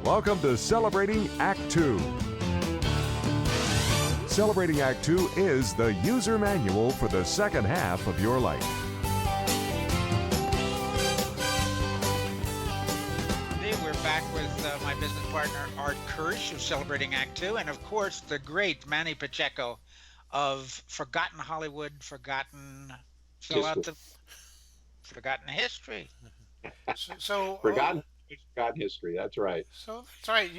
Welcome to Celebrating Act Two. Celebrating Act Two is the user manual for the second half of your life. Today we're back with my business partner Art Kirsch of Celebrating Act Two, and of course the great Manny Pacheco of Forgotten Hollywood, Forgotten History. Forgotten history. That's right. So that's right.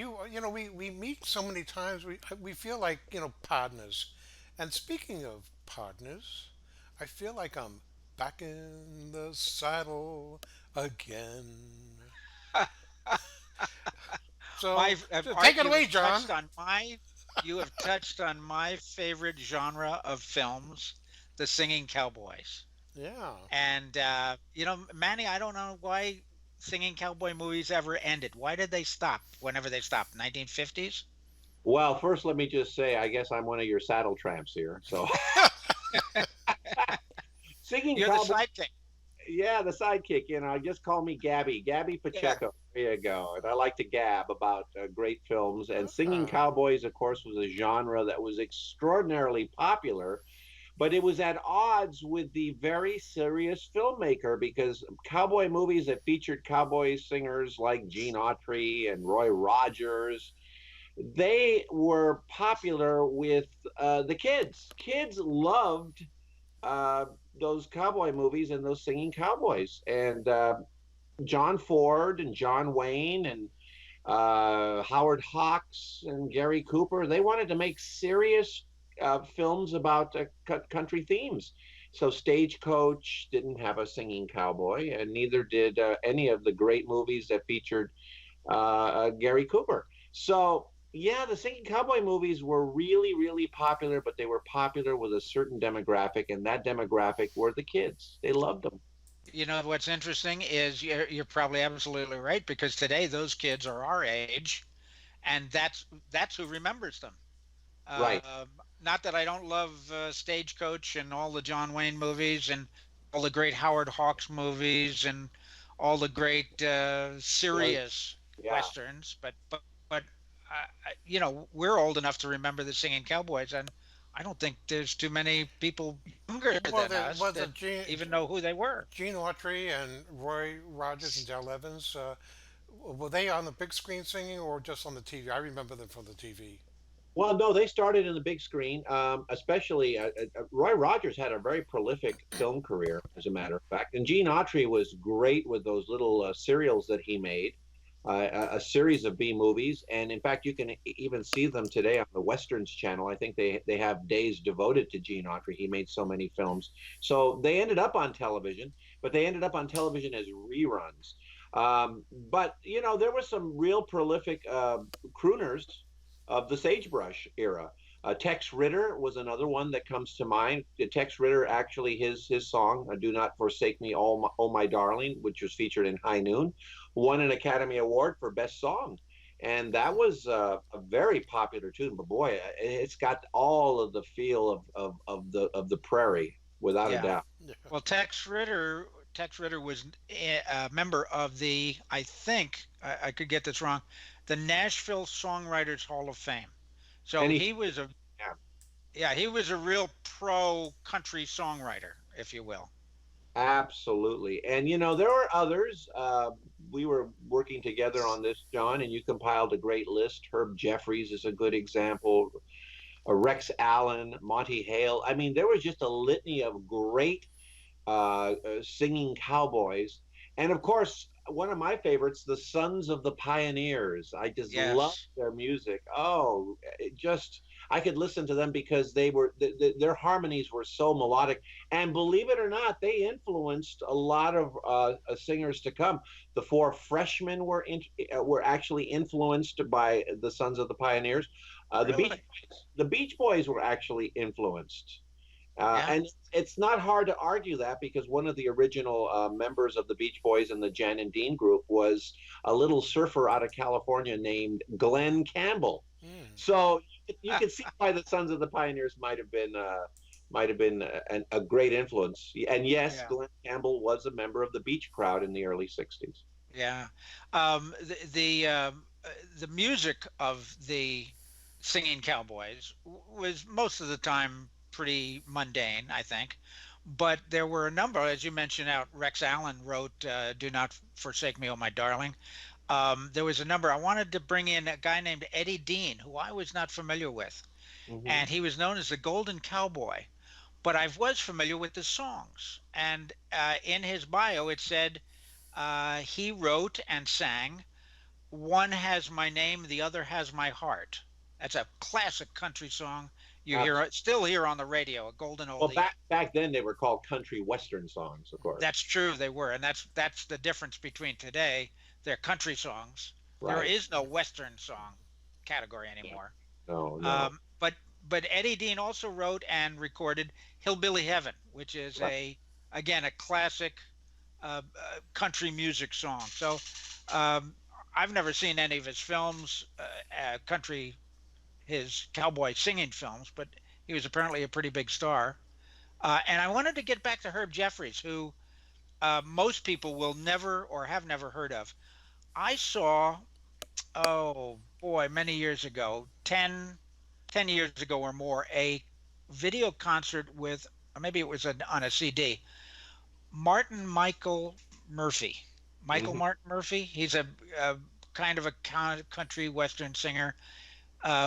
We meet so many times. We feel like partners. And speaking of partners, I feel like I'm back in the saddle again. So take it away, John. You have touched on my favorite genre of films, the Singing Cowboys. Yeah. And Manny, I don't know why Singing Cowboy movies ever ended. Why did they stop whenever they stopped? 1950s? Well, first, let me just say, I guess I'm one of your saddle tramps here. So, Singing You're Cowboys. the sidekick. Yeah, the sidekick. Just call me Gabby Pacheco. Yeah. There you go. And I like to gab about great films. And Singing Cowboys, of course, was a genre that was extraordinarily popular, but it was at odds with the very serious filmmaker, because cowboy movies that featured cowboy singers like Gene Autry and Roy Rogers, they were popular with the kids. Kids loved those cowboy movies and those Singing Cowboys. And John Ford and John Wayne and Howard Hawks and Gary Cooper, they wanted to make serious films about country themes. So Stagecoach didn't have a singing cowboy, and neither did any of the great movies that featured Gary Cooper. So yeah, the Singing Cowboy movies were really, really popular, but they were popular with a certain demographic, and that demographic were the kids. They loved them. You know what's interesting is you're probably absolutely right, because today those kids are our age, and that's who remembers them. Right. Not that I don't love Stagecoach and all the John Wayne movies and all the great Howard Hawks movies and all the great serious westerns, but we're old enough to remember the Singing Cowboys, and I don't think there's too many people younger than us that even know who they were. Gene Autry and Roy Rogers and Dale Evans, were they on the big screen singing or just on the TV? I remember them from the TV. Well, no, they started in the big screen. Especially Roy Rogers had a very prolific film career, as a matter of fact. And Gene Autry was great with those little serials that he made, a series of B movies. And in fact, you can even see them today on the Westerns channel. I think they have days devoted to Gene Autry. He made so many films. So they ended up on television, but they ended up on television as reruns. But there were some real prolific crooners of the sagebrush era. Tex Ritter was another one that comes to mind. Tex Ritter, actually, his song "Do Not Forsake Me, Oh My Darling," which was featured in High Noon, won an Academy Award for Best Song, and that was a very popular tune. But boy, it's got all of the feel of the prairie, without a doubt. Well, Tex Ritter was a member of the, I think I could get this wrong, the Nashville Songwriters Hall of Fame. So he was a real pro country songwriter, if you will. Absolutely. And there were others. We were working together on this, John, and you compiled a great list. Herb Jeffries is a good example. Rex Allen, Monte, Hale. I mean, there was just a litany of great singing cowboys. And of course, one of my favorites, the Sons of the Pioneers. I just love their music. Oh, I could listen to them because their harmonies were so melodic. And believe it or not, they influenced a lot of singers to come. The Four Freshmen were actually influenced by the Sons of the Pioneers. Really? The Beach Boys were actually influenced. And it's not hard to argue that, because one of the original members of the Beach Boys and the Jan and Dean group was a little surfer out of California named Glenn Campbell. So you can see why the Sons of the Pioneers might have been a great influence. And yes, Glenn Campbell was a member of the Beach crowd in the early 60s. Yeah. the music of the Singing Cowboys was most of the time pretty mundane, I think. But there were a number, as you mentioned, out Rex Allen wrote "Do Not Forsake Me, Oh My Darling." There was a number I wanted to bring in a guy named Eddie Dean, who I was not familiar with, Hmm. and he was known as the Golden Cowboy. But I was familiar with the songs, and in his bio it said he wrote and sang "One Has My Name, the Other Has My Heart." That's a classic country song. You hear it still here on the radio, a golden Well, oldie. back then they were called country western songs, of course. That's true, they were, and that's the difference between today. They're country songs. There Right. is no western song category anymore. No, no. But Eddie Dean also wrote and recorded "Hillbilly Heaven," which is Right. a again a classic country music song. So um, I've never seen any of his films, country his cowboy singing films, but he was apparently a pretty big star. And I wanted to get back to Herb Jeffries, who most people will never or have never heard of. I saw, oh boy, many years ago, 10 years ago or more, a video concert with, or maybe it was on a CD, Martin Michael Murphy. Michael Hmm. Martin Murphy. He's a kind of a country western singer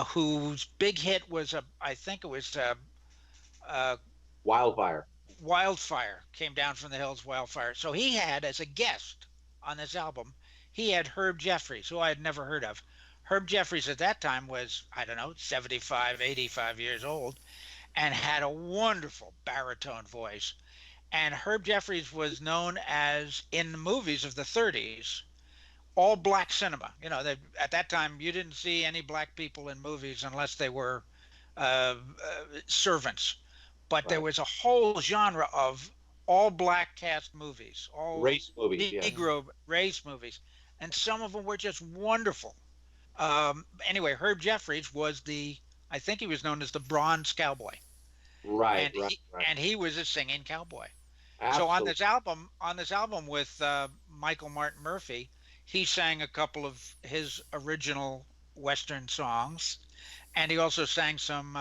whose big hit was I think it was uh, Wildfire. Wildfire, came down from the hills, Wildfire. So he had as a guest on this album, he had Herb Jeffries, who I had never heard of. Herb Jeffries at that time was, I don't know, 75, 85 years old and had a wonderful baritone voice. And Herb Jeffries was known as, in the movies of the 30s, all black cinema. You know, at that time, you didn't see any black people in movies unless they were servants. But there Right. was a whole genre of all black cast movies, all Race movies. Yes. Mm. Negro race movies, and some of them were just wonderful. Anyway, Herb Jeffries was I think he was known as the Bronze Cowboy, Right. and Right. he Right. and he was a singing cowboy. So Absolutely. on this album with Michael Martin Murphy, he sang a couple of his original Western songs, and he also sang some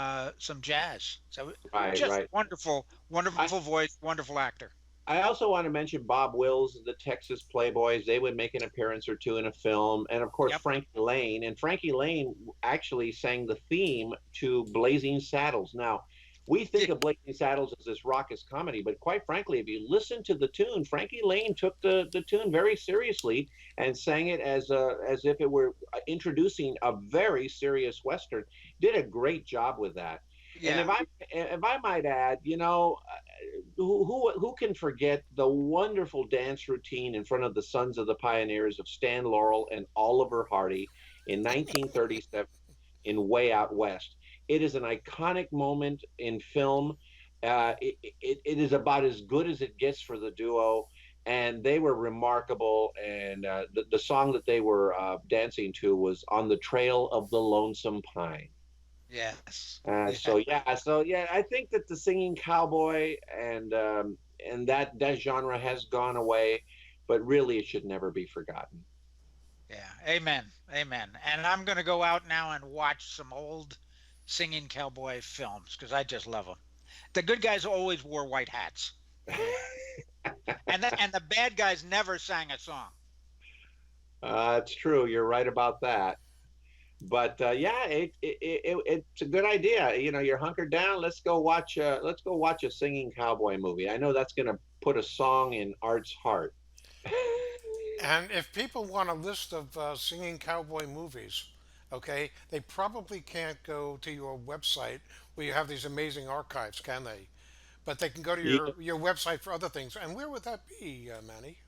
jazz. So Right. just Right. wonderful, I wonderful voice, wonderful actor. I also want to mention Bob Wills, the Texas Playboys. They would make an appearance or two in a film, and of course Yep. Frankie Lane. And Frankie Lane actually sang the theme to Blazing Saddles. Now, we think of Blazing Saddles as this raucous comedy, but quite frankly, if you listen to the tune, Frankie Lane took the tune very seriously and sang it as if it were introducing a very serious western. Did a great job with that. And Yeah. if I might add, who can forget the wonderful dance routine in front of the Sons of the Pioneers of Stan Laurel and Oliver Hardy in 1937 in Way Out West? It is an iconic moment in film. It is about as good as it gets for the duo, and they were remarkable. And the song that they were dancing to was "On the Trail of the Lonesome Pine." Yes. So yeah, I think that the singing cowboy and that genre has gone away, but really it should never be forgotten. Yeah. Amen. Amen. And I'm going to go out now and watch some old singing cowboy films because I just love them. The good guys always wore white hats, and the bad guys never sang a song. It's true. You're right about that. But yeah, it's a good idea. You're hunkered down. Let's go watch a singing cowboy movie. I know that's going to put a song in Art's heart. And if people want a list of singing cowboy movies, okay, they probably can't go to your website where you have these amazing archives, can they? But they can go to Yeah. your website for other things. And where would that be, Manny?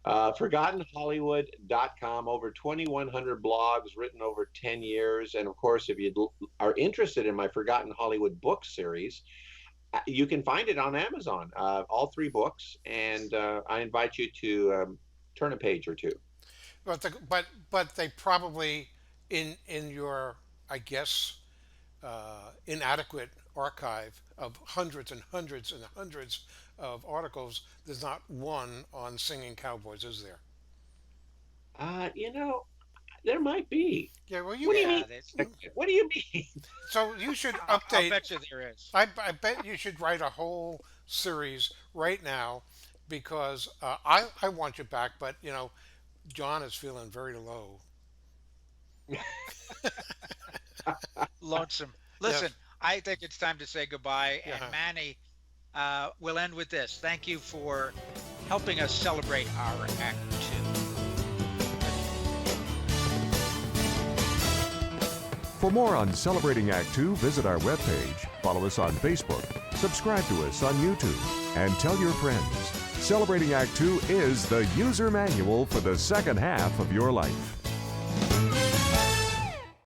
ForgottenHollywood.com, over 2,100 blogs written over 10 years. And of course, if you are interested in my Forgotten Hollywood book series, you can find it on Amazon, all three books. And I invite you to turn a page or two. But they probably in your, I guess, inadequate archive of hundreds and hundreds and hundreds of articles, there's not one on singing cowboys, is there? Uh, you know, There might be. Yeah, well, What do you Yeah, mean? What do you mean? so you should I'll update. bet you there is. I bet you should write a whole series right now because I want you back, but John is feeling very low. Lonesome. Yes. Listen, I think it's time to say goodbye. And Yeah. Manny, we'll end with this. Thank you for helping us celebrate our Act Two. For more on Celebrating Act Two, visit our webpage, follow us on Facebook, subscribe to us on YouTube, and tell your friends. Celebrating Act Two is the user manual for the second half of your life.